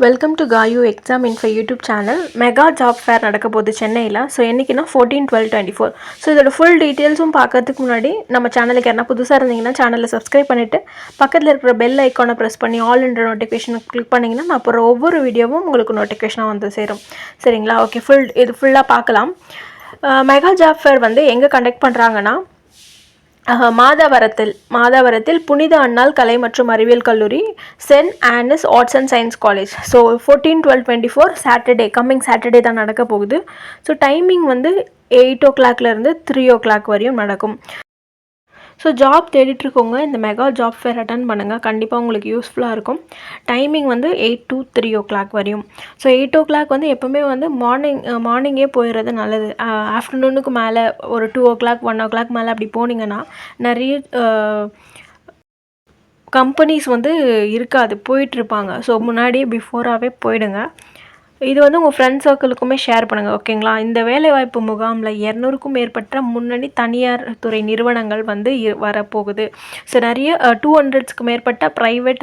Welcome to Gayu exam info YouTube channel. Mega job fair நடக்க போகுது சென்னையில். ஸோ என்றைக்குன்னா 14/12/24. ஸோ இதோட ஃபுல் டீட்டெயில்ஸும் பார்க்கறதுக்கு முன்னாடி நம்ம சேனலுக்கு யாரா புதுசாக இருந்தீங்கன்னா சேனலில் சப்ஸ்கிரைப் பண்ணிவிட்டு பக்கத்தில் இருக்கிற பெல் ஐக்கானை ப்ரெஸ் பண்ணி ஆல் என்ற நோட்டிஃபிகேஷனை கிளிக் பண்ணிங்கன்னா நான் அப்புறம் ஒவ்வொரு வீடியோவும் உங்களுக்கு நோட்டிஃபிகேஷனாக வந்து சேரும். சரிங்களா? ஓகே, இது ஃபுல்லாக பார்க்கலாம். மெகா ஜாப் ஃபேர் வந்து எங்கே கண்டக்ட் பண்ணுறாங்கன்னா மாதாவரத்தில் புனித அன்னாள் கலை மற்றும் அறிவியல் கல்லூரி, Saint Anne's arts and science college. So 14/12/24 Saturday, coming Saturday தான் நடக்க போகுது. ஸோ டைமிங் வந்து 8 o'clockலேருந்து 3 o'clock வரையும் நடக்கும். ஸோ ஜாப் தேடிட்டுருக்கவங்க இந்த மெகா ஜாப் ஃபேர் அட்டன் பண்ணுங்கள். கண்டிப்பாக உங்களுக்கு யூஸ்ஃபுல்லாக இருக்கும். டைமிங் வந்து 8 to 3 o'clock வரையும். ஸோ 8 o'clock வந்து எப்போவுமே வந்து மார்னிங்கே போயிடுறது நல்லது. ஆஃப்டர்நூனுக்கு மேலே ஒரு 2 o'clock 1 o'clock மேலே அப்படி போனீங்கன்னா நிறைய கம்பெனிஸ் வந்து இருக்காது, போயிட்டுருப்பாங்க. ஸோ முன்னாடியே பிஃபோராகவே போயிடுங்க. இது வந்து உங்கள் ஃப்ரெண்ட்ஸ் சர்க்கிளுக்குமே ஷேர் பண்ணுங்கள். ஓகேங்களா? இந்த வேலைவாய்ப்பு முகாமில் 200க்கும் மேற்பட்ட முன்னணி தனியார் துறை நிறுவனங்கள் வந்து வரப்போகுது. ஸோ நிறைய 200க்கு மேற்பட்ட ப்ரைவேட்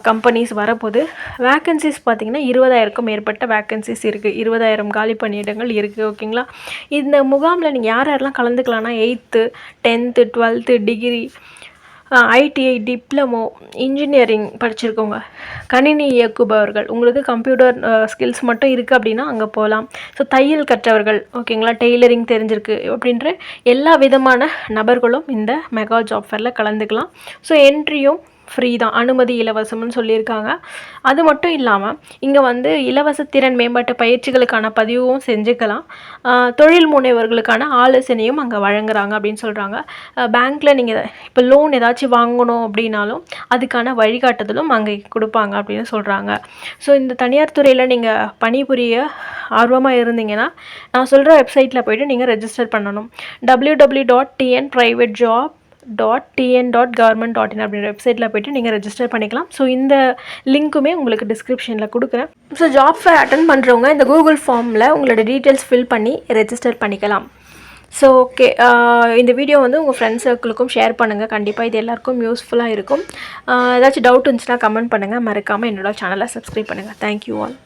கம்பெனிஸ் வரப்போகுது. வேக்கன்சிஸ் பார்த்திங்கன்னா 20,000க்கும் மேற்பட்ட வேக்கன்சிஸ் இருக்குது. 20,000 காலி பணியிடங்கள் இருக்குது. ஓகேங்களா? இந்த முகாமில் நீங்கள் யாரெல்லாம் கலந்துக்கலாம்னா 8th 10th 12th degree, ITI, diploma, engineering படிச்சிருக்கோங்க, கணினி இயக்குபவர்கள், உங்களுக்கு கம்ப்யூட்டர் ஸ்கில்ஸ் மட்டும் இருக்குது அப்படின்னா அங்கே போகலாம். ஸோ தையல் கற்றவர்கள், ஓகேங்களா, டெய்லரிங் தெரிஞ்சிருக்கு அப்படின்ற எல்லா விதமான நபர்களும் இந்த மெகா ஜாப் ஃபேரில் கலந்துக்கலாம். ஸோ என்ட்ரியும் ஃப்ரீ தான், அனுமதி இலவசம்னு சொல்லியிருக்காங்க. அது மட்டும் இல்லாமல் இங்கே வந்து இலவச திறன் மேம்பாட்டு பயிற்சிகளுக்கான பதிவும் செஞ்சுக்கலாம். தொழில் முனைவர்களுக்கான ஆலோசனையும் அங்கே வழங்குறாங்க அப்படின்னு சொல்கிறாங்க. பேங்க்கில் நீங்கள் இப்போ லோன் ஏதாச்சும் வாங்கணும் அப்படின்னாலும் அதுக்கான வழிகாட்டுதலும் அங்கே கொடுப்பாங்க அப்படின்னு சொல்கிறாங்க. ஸோ இந்த தனியார் துறையில் நீங்கள் பணிபுரிய ஆர்வமாக இருந்தீங்கன்னா நான் சொல்கிற வெப்சைட்டில் போய்ட்டு நீங்கள் ரெஜிஸ்டர் பண்ணணும். www.tnprivatejob.tn.government.in அப்படின்ற வெப்சைட்டில் போய்ட்டு நீங்கள் ரெஜிஸ்டர் பண்ணிக்கலாம். ஸோ இந்த லிங்க்குமே உங்களுக்கு டிஸ்கிரிப்ஷனில் கொடுக்குறேன். ஸோ ஜாப் ஃபேர் அட்டன் பண்ணுறவங்க இந்த கூகுள் ஃபார்மில் உங்களோட டீட்டெயில்ஸ் ஃபில் பண்ணி ரெஜிஸ்டர் பண்ணிக்கலாம். ஸோ ஓகே, இந்த வீடியோ வந்து உங்கள் ஃப்ரெண்ட்ஸ் சர்க்கிளுக்கும் ஷேர் பண்ணுங்கள். கண்டிப்பாக இது எல்லாருக்கும் யூஸ்ஃபுல்லாக இருக்கும். ஏதாச்சும் டவுட் இருந்துச்சுன்னா கமெண்ட் பண்ணுங்கள். மறக்காமல் என்னோட சேனலை சப்ஸ்கிரைப் பண்ணுங்கள். Thank you all.